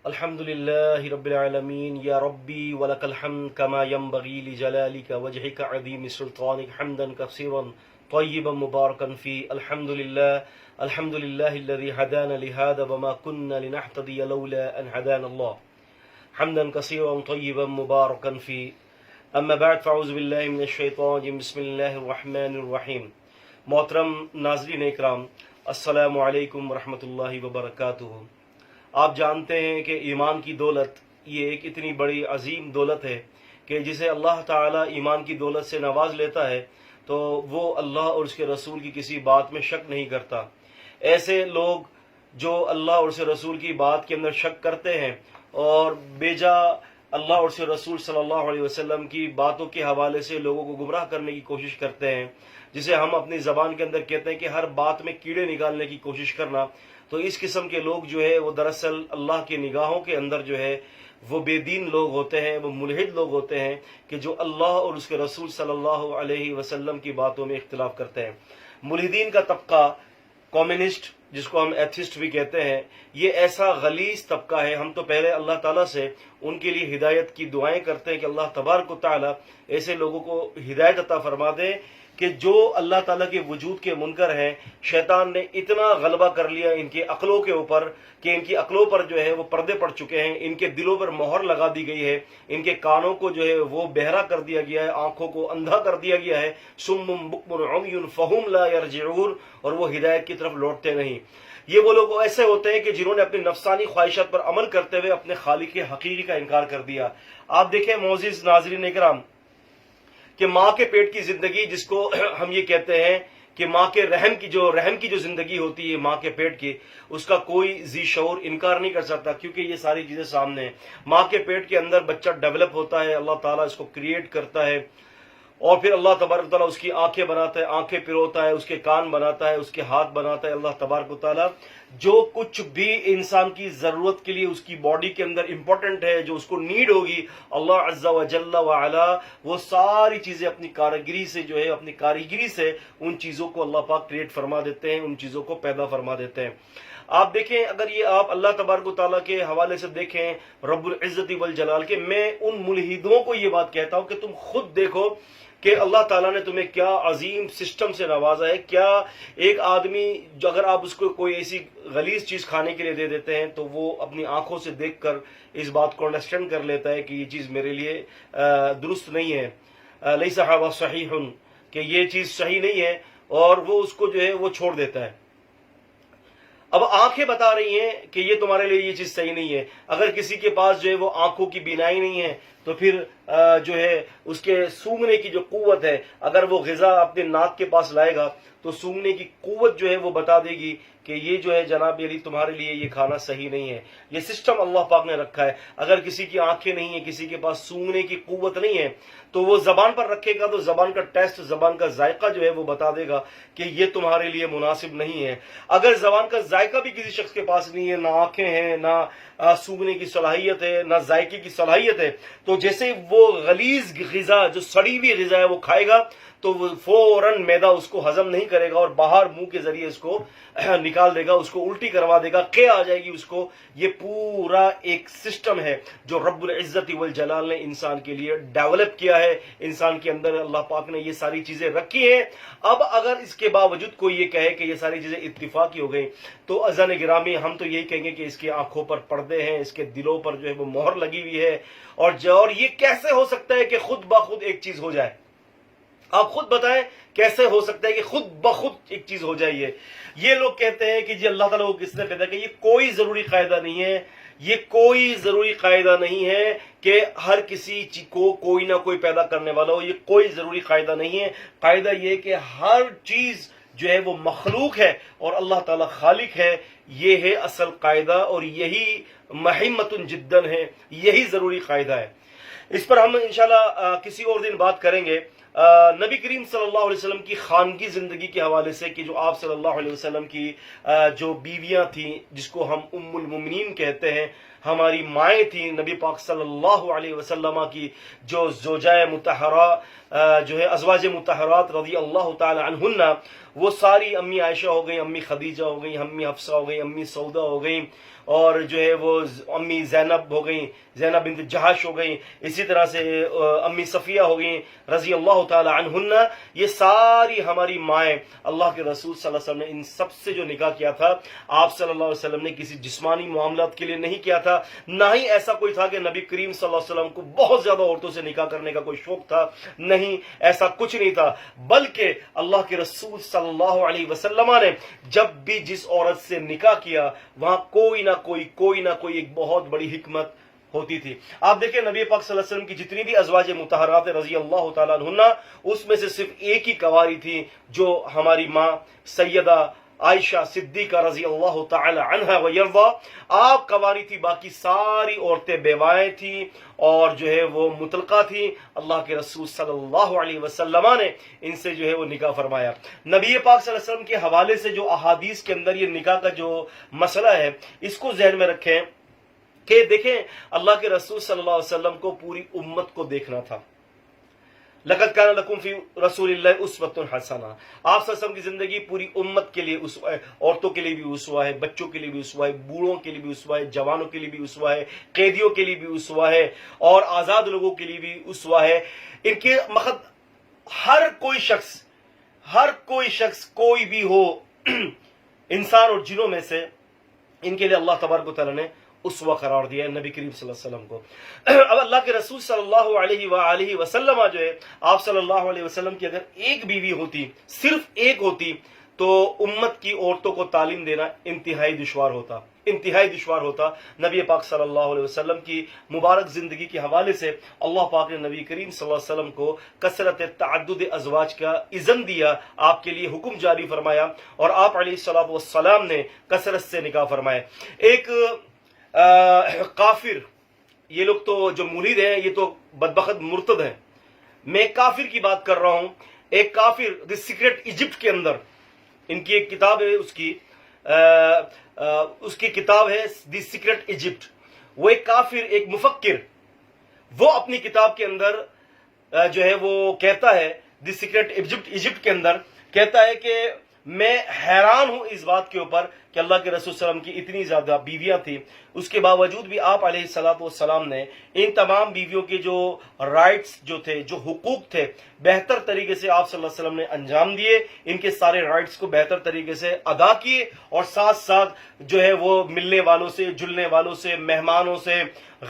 الحمد لله رب العالمين يا ربي ولك الحمد كما ينبغي لجلالك وجهك عظيم سلطانك حمدا كثيرا طيبا مباركا فيه الحمد لله الذي هدانا لهذا وما كنا لنهتدي لولا أن هدانا الله حمدا كثيرا طيبا مباركا فيه اما بعد فاعوذ بالله من الشیطان الرجیم بسم اللہ الرحمن الرحیم. محترم ناظرین اکرام، السلام علیکم ورحمۃ اللہ وبرکاتہ. آپ جانتے ہیں کہ ایمان کی دولت یہ ایک اتنی بڑی عظیم دولت ہے کہ جسے اللہ تعالیٰ ایمان کی دولت سے نواز لیتا ہے تو وہ اللہ اور اس کے رسول کی کسی بات میں شک نہیں کرتا. ایسے لوگ جو اللہ اور اس کے رسول کی بات کے اندر شک کرتے ہیں اور بیجا اللہ اور اس کے رسول صلی اللہ علیہ وسلم کی باتوں کے حوالے سے لوگوں کو گمراہ کرنے کی کوشش کرتے ہیں، جسے ہم اپنی زبان کے اندر کہتے ہیں کہ ہر بات میں کیڑے نکالنے کی کوشش کرنا، تو اس قسم کے لوگ جو ہے وہ دراصل اللہ کی نگاہوں کے اندر جو ہے وہ بے دین لوگ ہوتے ہیں، وہ ملحد لوگ ہوتے ہیں کہ جو اللہ اور اس کے رسول صلی اللہ علیہ وسلم کی باتوں میں اختلاف کرتے ہیں. ملحدین کا طبقہ، کمیونسٹ جس کو ہم ایتھسٹ بھی کہتے ہیں، یہ ایسا غلیظ طبقہ ہے. ہم تو پہلے اللہ تعالیٰ سے ان کے لیے ہدایت کی دعائیں کرتے ہیں کہ اللہ تبارک و تعالیٰ ایسے لوگوں کو ہدایت عطا فرما دے کہ جو اللہ تعالیٰ کے وجود کے منکر ہیں. شیطان نے اتنا غلبہ کر لیا ان کی عقلوں کے اوپر کہ ان کی عقلوں پر جو ہے وہ پردے پڑ چکے ہیں، ان کے دلوں پر مہر لگا دی گئی ہے، ان کے کانوں کو جو ہے وہ بہرا کر دیا گیا ہے، آنکھوں کو اندھا کر دیا گیا ہے. سم بکم عمی فہم لا یرجعون، اور وہ ہدایت کی طرف لوٹتے نہیں. یہ وہ لوگ ایسے ہوتے ہیں کہ جنہوں نے اپنی نفسانی خواہشات پر عمل کرتے ہوئے اپنے خالق حقیقی کا انکار کر دیا. آپ دیکھیں معزز ناظرین اکرام کہ ماں کے پیٹ کی زندگی، جس کو ہم یہ کہتے ہیں کہ ماں کے رحم کی جو زندگی ہوتی ہے ماں کے پیٹ کی، اس کا کوئی ذی شعور انکار نہیں کر سکتا، کیونکہ یہ ساری چیزیں سامنے ہیں. ماں کے پیٹ کے اندر بچہ ڈیولپ ہوتا ہے، اللہ تعالیٰ اس کو کریٹ کرتا ہے، اور پھر اللہ تبارک و تعالیٰ اس کی آنکھیں بناتا ہے، آنکھیں پروتا ہے، اس کے کان بناتا ہے، اس کے ہاتھ بناتا ہے. اللہ تبارک و تعالیٰ جو کچھ بھی انسان کی ضرورت کے لیے اس کی باڈی کے اندر امپورٹنٹ ہے، جو اس کو نیڈ ہوگی، اللہ عز و جل و علا وہ ساری چیزیں اپنی کاریگری سے ان چیزوں کو اللہ پاک کریٹ فرما دیتے ہیں، ان چیزوں کو پیدا فرما دیتے ہیں. آپ دیکھیں، اگر یہ آپ اللہ تبارک و تعالیٰ کے حوالے سے دیکھیں رب العزت والجلال کے، میں ان ملحدوں کو یہ بات کہتا ہوں کہ تم خود دیکھو کہ اللہ تعالیٰ نے تمہیں کیا عظیم سسٹم سے نوازا ہے. کیا ایک آدمی جو اگر آپ اس کو کوئی ایسی غلیظ چیز کھانے کے لیے دے دیتے ہیں تو وہ اپنی آنکھوں سے دیکھ کر اس بات کو انڈرسٹینڈ کر لیتا ہے کہ یہ چیز میرے لیے درست نہیں ہے، لیس ھذا صحیح، کہ یہ چیز صحیح نہیں ہے، اور وہ اس کو جو ہے وہ چھوڑ دیتا ہے. اب آنکھیں بتا رہی ہیں کہ یہ تمہارے لیے یہ چیز صحیح نہیں ہے. اگر کسی کے پاس جو ہے وہ آنکھوں کی بینائی نہیں ہے تو پھر جو ہے اس کے سونگنے کی جو قوت ہے، اگر وہ غذا اپنے ناک کے پاس لائے گا تو سونگنے کی قوت جو ہے وہ بتا دے گی کہ یہ جو ہے جناب علی تمہارے لیے یہ کھانا صحیح نہیں ہے. یہ سسٹم اللہ پاک نے رکھا ہے. اگر کسی کی آنکھیں نہیں ہیں، کسی کے پاس سونگنے کی قوت نہیں ہے، تو وہ زبان پر رکھے گا تو زبان کا ٹیسٹ، زبان کا ذائقہ جو ہے وہ بتا دے گا کہ یہ تمہارے لیے مناسب نہیں ہے. اگر زبان کا ذائقہ بھی کسی شخص کے پاس نہیں ہے، نہ آنکھیں ہیں، نہ سونگنے کی صلاحیت ہے، نہ ذائقے کی صلاحیت ہے، تو جیسے وہ غلیظ غذا، جو سڑی ہوئی غذا ہے وہ کھائے گا تو وہ فوراً معدہ اس کو ہضم نہیں کرے گا اور باہر منہ کے ذریعے اس کو نکال دے گا، اس کو الٹی کروا دے گا، قے آ جائے گی اس کو. یہ پورا ایک سسٹم ہے جو رب العزت والجلال نے انسان کے لیے ڈیولپ کیا ہے. انسان کے اندر اللہ پاک نے یہ ساری چیزیں رکھی ہیں. اب اگر اس کے باوجود کوئی یہ کہے کہ یہ ساری چیزیں اتفاقی ہو گئی تو عزیزان گرامی ہم تو یہی کہیں گے کہ اس کی آنکھوں پر پردے ہیں، اس کے دلوں پر جو ہے وہ مہر لگی ہوئی ہے. اور یہ کیسے ہو سکتا ہے کہ خود بخود ایک چیز ہو جائے؟ آپ خود بتائیں کیسے ہو سکتا ہے کہ خود بخود ایک چیز ہو جائے؟ یہ لوگ کہتے ہیں کہ جی اللہ تعالیٰ کو کس نے پیدا کیا. یہ کوئی ضروری قاعدہ نہیں ہے، یہ کوئی ضروری قاعدہ نہیں ہے کہ ہر کسی کو کوئی نہ کوئی پیدا کرنے والا ہو. یہ کوئی ضروری قاعدہ نہیں ہے. قاعدہ یہ کہ ہر چیز جو ہے وہ مخلوق ہے اور اللہ تعالیٰ خالق ہے. یہ ہے اصل قاعدہ، اور یہی مہمۃ جداً ہے، یہی ضروری قاعدہ ہے. اس پر ہم انشاءاللہ کسی اور دن بات کریں گے. نبی کریم صلی اللہ علیہ وسلم کی خانگی زندگی کے حوالے سے کہ جو آپ صلی اللہ علیہ وسلم کی جو بیویاں تھیں، جس کو ہم ام المومنین کہتے ہیں، ہماری مائیں تھیں، نبی پاک صلی اللہ علیہ وسلم کی جو زوجائے مطہرہ جو ہے ازواج مطہرات رضی اللہ تعالی عنہن، وہ ساری امی عائشہ ہو گئی، امی خدیجہ ہو گئی، امی حفصہ ہو گئی، امی سودا ہو گئی، اور جو ہے وہ امی زینب ہو گئیں، زینب بنت جہش ہو گئیں، اسی طرح سے امی صفیہ ہو گئیں رضی اللہ تعالی عنہن. یہ ساری ہماری مائیں، اللہ کے رسول صلی اللہ علیہ وسلم نے ان سب سے جو نکاح کیا تھا، آپ صلی اللہ علیہ وسلم نے کسی جسمانی معاملات کے لیے نہیں کیا تھا، نہ ہی ایسا کوئی تھا کہ نبی کریم صلی اللہ علیہ وسلم کو بہت زیادہ عورتوں سے نکاح کرنے کا کوئی شوق تھا، نہیں، ایسا کچھ نہیں تھا. بلکہ اللہ کے رسول صلی اللہ علیہ وسلم نے جب بھی جس عورت سے نکاح کیا وہاں کوئی نہ کوئی ایک بہت بڑی حکمت ہوتی تھی. آپ دیکھیں نبی پاک صلی اللہ علیہ وسلم کی جتنی بھی ازواج مطہرات رضی اللہ تعالیٰ عنہ، اس میں سے صرف ایک ہی کنواری تھی جو ہماری ماں سیدہ عائشہ صدیقہ رضی اللہ تعالی عنہا ویرضا. آپ کنواری تھی، باقی ساری عورتیں بیوائیں تھیں اور جو ہے وہ مطلقہ تھیں. اللہ کے رسول صلی اللہ علیہ وسلم نے ان سے جو ہے وہ نکاح فرمایا. نبی پاک صلی اللہ علیہ وسلم کے حوالے سے جو احادیث کے اندر یہ نکاح کا جو مسئلہ ہے، اس کو ذہن میں رکھیں کہ دیکھیں اللہ کے رسول صلی اللہ علیہ وسلم کو پوری امت کو دیکھنا تھا. لقد کان لکم فی رسول اللہ اسوۃ حسنہ. آپ صلی اللہ علیہ وسلم کی زندگی پوری امت کے لیے اسوہ ہے، عورتوں کے لیے بھی اسوہ ہے، بچوں کے لیے بھی اسوہ ہے، بوڑھوں کے لیے بھی اسوہ ہے، جوانوں کے لیے بھی اسوہ ہے، قیدیوں کے لیے بھی اسوہ ہے، اور آزاد لوگوں کے لیے بھی اسوہ ہے. ان کے مقصد ہر کوئی شخص کوئی بھی ہو انسان اور جنوں میں سے، ان کے لیے اللہ تبارک و تعالیٰ نے اسوہ قرار دیا ہے نبی کریم صلی اللہ علیہ وسلم کو. اب اللہ کے رسول صلی اللہ علیہ وآلہ وسلم جو ہے، آپ صلی اللہ علیہ وسلم کی اگر ایک بیوی ہوتی، صرف ایک ہوتی، تو امت کی عورتوں کو تعلیم دینا انتہائی دشوار ہوتا. نبی پاک صلی اللہ علیہ وسلم کی مبارک زندگی کے حوالے سے اللہ پاک نے نبی کریم صلی اللہ علیہ وسلم کو کثرت تعدد ازواج کا اذن دیا، آپ کے لیے حکم جاری فرمایا، اور آپ علیہ الصلوۃ والسلام نے کثرت سے نکاح فرمایا. ایک کافر، یہ لوگ تو جو ملحد ہیں یہ تو بدبخت مرتد ہیں، میں کافر کی بات کر رہا ہوں. ایک کافر دی سیکرٹ ایجپٹ کے اندر، ان کی ایک کتاب ہے، اس کی کتاب ہے دی سیکرٹ ایجپٹ. وہ ایک کافر، ایک مفکر، وہ اپنی کتاب کے اندر جو ہے وہ کہتا ہے، دی سیکرٹ ایجپٹ کے اندر کہتا ہے کہ میں حیران ہوں اس بات کے اوپر کہ اللہ کے رسول صلی اللہ علیہ وسلم کی اتنی زیادہ بیویاں تھیں، اس کے باوجود بھی آپ علیہ الصلوۃ والسلام نے ان تمام بیویوں کے جو رائٹس جو تھے، جو حقوق تھے، بہتر طریقے سے آپ صلی اللہ علیہ وسلم نے انجام دیے. ان کے سارے رائٹس کو بہتر طریقے سے ادا کیے، اور ساتھ ساتھ جو ہے وہ ملنے والوں سے، جلنے والوں سے، مہمانوں سے،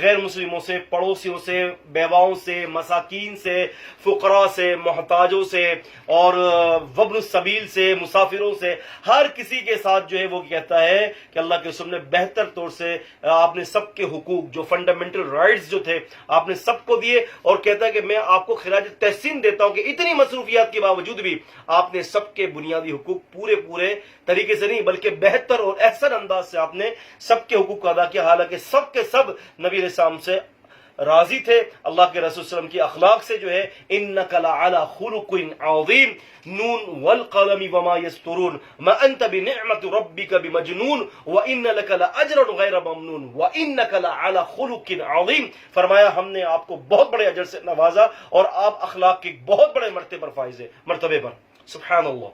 غیر مسلموں سے، پڑوسیوں سے، بیواؤں سے، مساکین سے، فقراء سے، محتاجوں سے، اور وابن السبیل سے، مسافروں سے، ہر کسی کے ساتھ جو ہے وہ کہتا ہے کہ اللہ کے رسول نے بہتر طور سے آپ نے سب کے حقوق، جو فنڈامنٹل رائٹس جو تھے، آپ نے سب کو دیے. اور کہتا ہے کہ میں آپ کو خراج تحسین دیتا ہوں کہ اتنی مصروفیات کے باوجود بھی آپ نے سب کے بنیادی حقوق پورے طریقے سے نہیں بلکہ بہتر اور احسن انداز سے آپ نے سب کے حقوق کو ادا کیا، حالانکہ سب کے سب نبی علیہ السلام سے راضی تھے. اللہ کے رسول صلی اللہ علیہ وسلم کی اخلاق سے جو ہے، انک لعلی خلق عظیم، نون والقلم وما یسطرون، ما انت بنعمت ربک بمجنون، وان لک لاجرا غیر ممنون، وانک لعلی خلق عظیم. فرمایا ہم نے آپ کو بہت بڑے اجر سے نوازا اور آپ اخلاق کے بہت بڑے مرتبے پر. سبحان اللہ.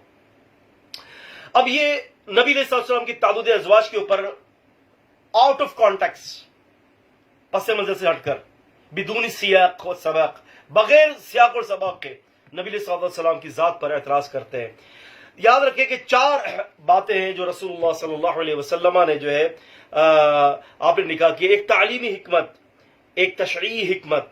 اب یہ نبی علیہ الصلوۃ والسلام کی تعدد ازواج کے اوپر آؤٹ آف کانٹیکسٹ، پس منظر سے ہٹ کر، بدون سیاق و سباق، بغیر سیاق اور سباق کے نبی علیہ الصلوۃ والسلام کی ذات پر اعتراض کرتے ہیں. یاد رکھیں کہ 4 باتیں ہیں جو رسول اللہ صلی اللہ علیہ وسلم نے جو ہے آپ نے نکاح کی. ایک تعلیمی حکمت، ایک تشریعی حکمت،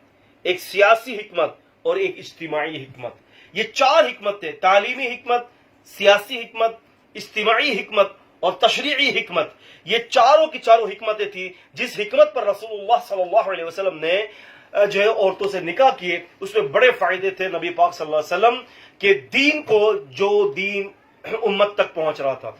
ایک سیاسی حکمت اور ایک اجتماعی حکمت. یہ 4 حکمتیں، تعلیمی حکمت، سیاسی حکمت، اجتماعی حکمت اور تشریعی حکمت، یہ چاروں کی چاروں حکمتیں تھیں جس حکمت پر رسول اللہ صلی اللہ علیہ وسلم نے جو ہے عورتوں سے نکاح کیے. اس میں بڑے فائدے تھے نبی پاک صلی اللہ علیہ وسلم کے دین کو، جو دین امت تک پہنچ رہا تھا.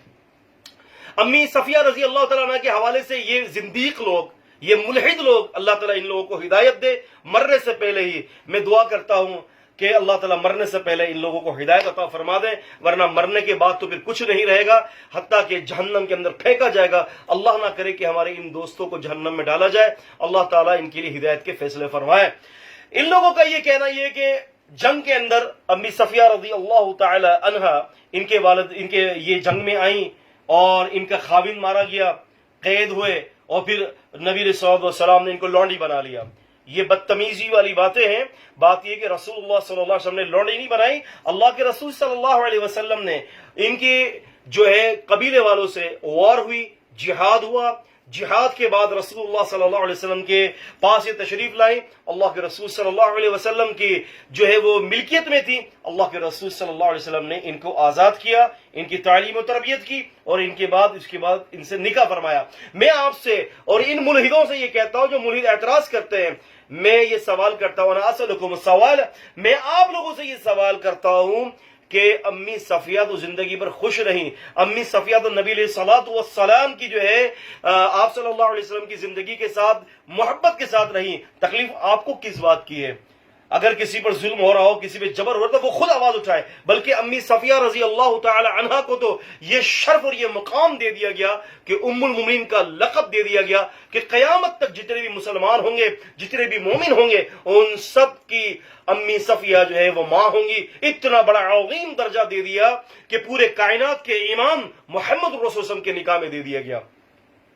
امی صفیہ رضی اللہ تعالیٰ عنہ کے حوالے سے یہ زندیق لوگ، یہ ملحد لوگ، اللہ تعالیٰ ان لوگوں کو ہدایت دے. مرنے سے پہلے ہی میں دعا کرتا ہوں کہ اللہ تعالیٰ مرنے سے پہلے ان لوگوں کو ہدایت عطا فرما دے، ورنہ مرنے کے بعد تو پھر کچھ نہیں رہے گا، حتیٰ کہ جہنم کے اندر پھینکا جائے گا. اللہ نہ کرے کہ ہمارے ان دوستوں کو جہنم میں ڈالا جائے. اللہ تعالیٰ ان کے لیے ہدایت کے فیصلے فرمائے. ان لوگوں کا یہ کہنا یہ ہے کہ جنگ کے اندر امی صفیہ رضی اللہ تعالی عنہا ان کے یہ جنگ میں آئیں اور ان کا خاوند مارا گیا، قید ہوئے، اور پھر نبی علیہ الصلوۃ والسلام نے ان کو لونڈی بنا لیا. یہ بدتمیزی والی باتیں ہیں. بات یہ کہ رسول اللہ صلی اللہ علیہ وسلم نے لونڈی نہیں بنائی، اللہ کے رسول صلی اللہ علیہ وسلم نے ان کے جو ہے قبیلے والوں سے وار ہوئی، جہاد ہوا. جہاد کے بعد رسول اللہ صلی اللہ علیہ وسلم کے پاس یہ تشریف لائیں. اللہ کے رسول صلی اللہ علیہ وسلم کی جو ہے وہ ملکیت میں تھی. اللہ کے رسول صلی اللہ علیہ وسلم نے ان کو آزاد کیا، ان کی تعلیم و تربیت کی، اور اس کے بعد ان سے نکاح فرمایا. میں آپ سے اور ان ملحدوں سے یہ کہتا ہوں جو ملحد اعتراض کرتے ہیں، میں یہ سوال کرتا ہوں، انا اسألکم السوال، میں آپ لوگوں سے یہ سوال کرتا ہوں کہ امی صفیہ تو زندگی پر خوش رہیں. امی صفیہ تو نبی علیہ الصلوۃ والسلام کی جو ہے آپ صلی اللہ علیہ وسلم کی زندگی کے ساتھ محبت کے ساتھ رہیں. تکلیف آپ کو کس بات کی ہے؟ اگر کسی پر ظلم ہو رہا ہو، کسی پہ جبر ہو رہا تو وہ خود آواز اٹھائے. بلکہ امی صفیہ رضی اللہ تعالی عنہا کو تو یہ شرف اور یہ مقام دے دیا گیا کہ ام المومنین کا لقب دے دیا گیا کہ قیامت تک جتنے بھی مسلمان ہوں گے، جتنے بھی مومن ہوں گے، ان سب کی امی صفیہ جو ہے وہ ماں ہوں گی. اتنا بڑا عظیم درجہ دے دیا کہ پورے کائنات کے امام محمد رسول اللہ صلی اللہ علیہ وسلم کے نکاح میں دے دیا گیا.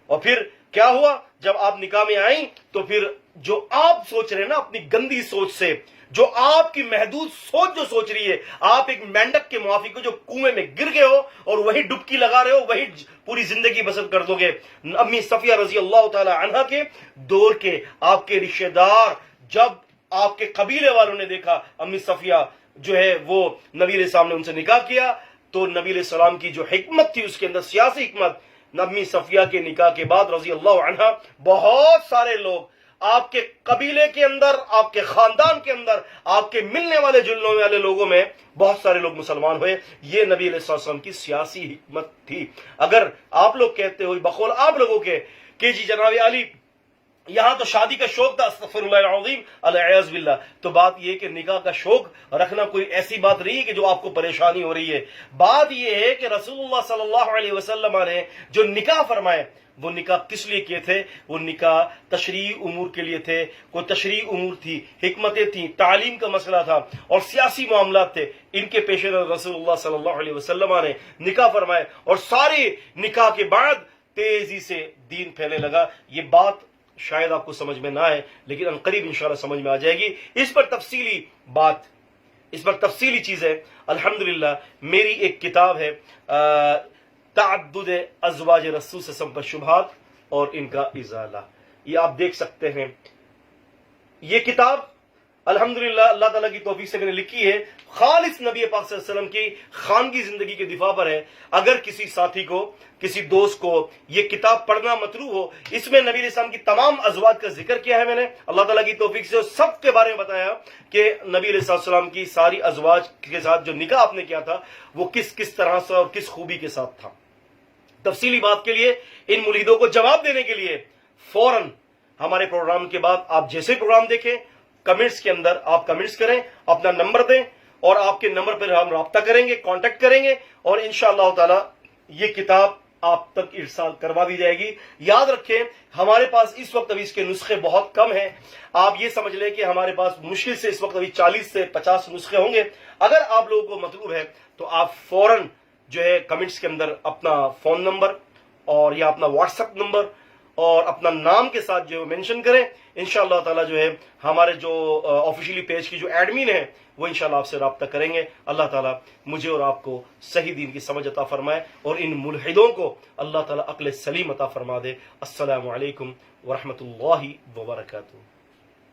اور پھر کیا ہوا؟ جب آپ نکاح میں آئیں تو پھر جو آپ سوچ رہے ہیں نا اپنی گندی سوچ سے، جو آپ کی محدود سوچ جو سوچ رہی ہے، آپ ایک مینڈک کے موافق ہو جو کنویں میں گر گئے ہو اور وہی ڈبکی لگا رہے ہو، وہی پوری زندگی بسر کر دو گے. امی صفیہ رضی اللہ تعالی عنہا کے دور کے آپ کے رشتہ دار، جب آپ کے قبیلے والوں نے دیکھا امی صفیہ جو ہے وہ نبی علیہ السلام نے ان سے نکاح کیا، تو نبی علیہ السلام کی جو حکمت تھی اس کے اندر سیاسی حکمت، امی صفیہ کے نکاح کے بعد رضی اللہ عنہا بہت سارے لوگ آپ کے قبیلے کے اندر، آپ کے خاندان کے اندر، آپ کے ملنے والے جلنے والے لوگوں میں بہت سارے لوگ مسلمان ہوئے. یہ نبی علیہ السلام کی سیاسی حکمت تھی. اگر آپ لوگ کہتے ہوئے بقول آپ لوگوں کے کہ جی جناب علی یہاں تو شادی کا شوق تھا، استغفر اللہ العظیم العیاذ باللہ، تو بات یہ کہ نکاح کا شوق رکھنا کوئی ایسی بات نہیں کہ جو آپ کو پریشانی ہو رہی ہے. بات یہ ہے کہ رسول اللہ صلی اللہ علیہ وسلم نے جو نکاح فرمائے وہ نکاح کس لیے کیے تھے؟ وہ نکاح تشریعی امور کے لیے تھے. کوئی تشریعی امور تھی، حکمتیں تھیں، تعلیم کا مسئلہ تھا اور سیاسی معاملات تھے. ان کے پیش نظر رسول اللہ صلی اللہ علیہ وسلم نے نکاح فرمائے اور سارے نکاح کے بعد تیزی سے دین پھیلنے لگا. یہ بات شاید آپ کو سمجھ میں نہ آئے لیکن انقریب انشاءاللہ سمجھ میں آ جائے گی. اس پر تفصیلی بات، اس پر تفصیلی چیزیں الحمدللہ میری ایک کتاب ہے تعدد ازواج رسول صلی اللہ علیہ وسلم پر شبہات اور ان کا ازالہ، یہ آپ دیکھ سکتے ہیں. یہ کتاب الحمدللہ اللہ تعالیٰ کی توفیق سے میں نے لکھی ہے، خالص نبی پاک صلی اللہ علیہ وسلم کی خانگی زندگی کے دفاع پر ہے. اگر کسی ساتھی کو، کسی دوست کو یہ کتاب پڑھنا مطلوب ہو، اس میں نبی علیہ السلام کی تمام ازواج کا ذکر کیا ہے میں نے اللہ تعالیٰ کی توفیق سے، سب کے بارے میں بتایا کہ نبی علیہ السلام کی ساری ازواج کے ساتھ جو نکاح آپ نے کیا تھا وہ کس کس طرح سے اور کس خوبی کے ساتھ تھا. تفصیلی بات کے لیے، ان مریدوں کو جواب دینے کے لیے فوراً ہمارے پروگرام کے بعد آپ جیسے پروگرام دیکھیں کمنٹس کے اندر آپ کمنٹس کریں، اپنا نمبر دیں اور آپ کے نمبر پر ہم رابطہ کریں گے، کانٹیکٹ کریں گے اور انشاءاللہ تعالی یہ کتاب آپ تک ارسال کروا دی جائے گی. یاد رکھیں ہمارے پاس اس وقت ابھی اس کے نسخے بہت کم ہیں. آپ یہ سمجھ لیں کہ ہمارے پاس مشکل سے اس وقت ابھی 40 سے 50 نسخے ہوں گے. اگر آپ لوگوں کو مطلوب ہے تو آپ فوراً جو ہے کمنٹس کے اندر اپنا فون نمبر اور یا اپنا واٹس ایپ نمبر اور اپنا نام کے ساتھ جو مینشن کریں. انشاءاللہ تعالی جو ہے ہمارے جو آفیشیلی پیج کی جو ایڈمن ہے وہ انشاءاللہ آپ سے رابطہ کریں گے. اللہ تعالیٰ مجھے اور آپ کو صحیح دین کی سمجھ عطا فرمائے اور ان ملحدوں کو اللہ تعالیٰ عقل سلیم عطا فرما دے. السلام علیکم ورحمۃ اللہ وبرکاتہ.